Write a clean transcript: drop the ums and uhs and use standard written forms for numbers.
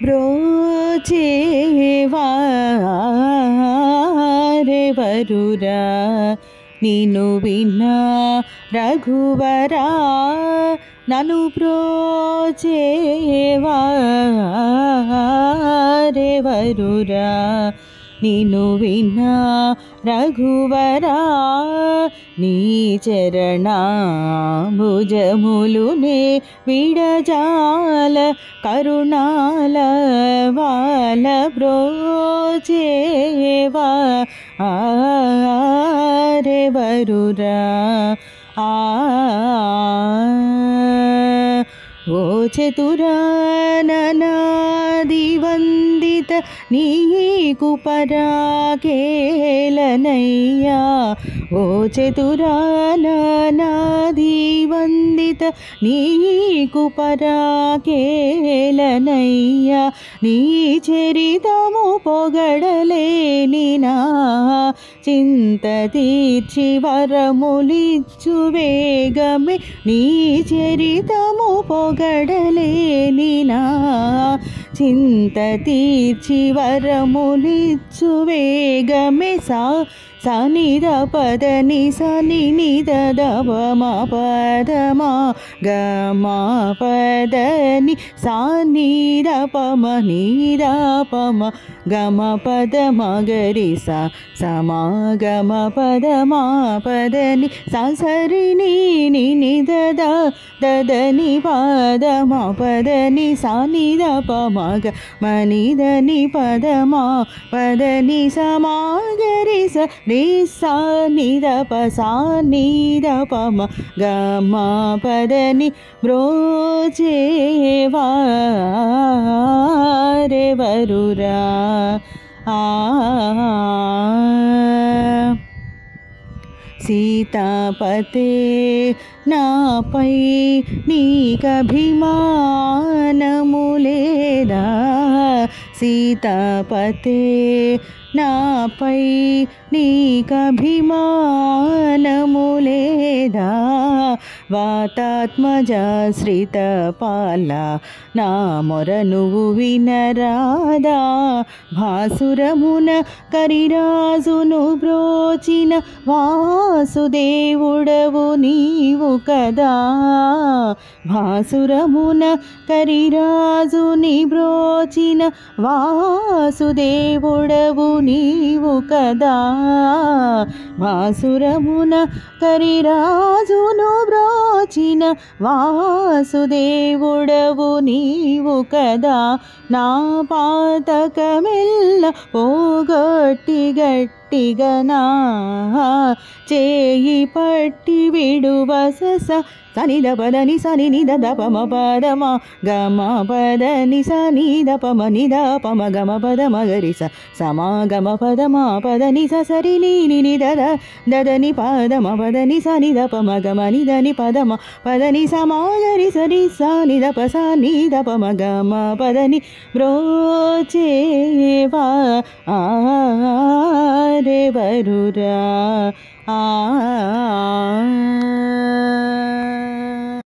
బ్రోచేవారెవరురా నిన్ను విన్నా రఘువరా నన్ను బ్రోచేవారెవరురా నిన్ను విన్నా రఘువరా నీ చరణాంబుజములునే విడజాల కరుణాల వాల బ్రోచేవారెవరురా ఓ చతురాననాదివందిత నీకు పరాకేలనయ్యా ఓ చతురాననాదివందిత నీకు పరాకేలనయ్యా నీ చరితము పొగడలేని నా చింత తీర్చి వరములిచ్చు వేగమే నీ చరితము పొగడలేని నా చింత తీర్చి వరములిచ్చు వేగమే సనిద పదని సని నిద దమ పదమా గమా పదని సానిద పమ నిద పమ గమ పదమ గరి సమా గమ పదమా పదని సరి నిద దదని పదమ పదని సానిద పమ మనిదని పదమా పదని సమా గరి సా నిద పమ గమ పదని బ్రోచేవారెవరురా సీతాపతే నాపై నీకభిమానము లేదా సీతాపతే నాపై నీకభిమానము లేదా వాతాత్మజాశ్రిత పాల నా మొర నువ్వు వినరాదా భాసురమున కరిరాజును బ్రోచిన వాసుదేవుడవు నీవు కదా భాసురమున కరిరాజుని బ్రోచిన వాసుదేవుడవు నీవు కదా భాసురమున కరిరాజును బ్రోచిన వాసుదేవుడవు నీవు కదా నా పాతకమెల్ల పోగొట్టి గట్టిగనా చేయి పట్టి విడువ సనిద పదని సని నిద దపమ పదమ గమ పదని సని దపమ నిద పమ గమ పదమ గరి సమా గమ పదమ పదని సరి నిద దదని పదమ పదని సని దపమ గమ నిదని పదమ పదని సమా గరి సరి సని దప సని దపమ గమ పదని బ్రోచేవారెవరురా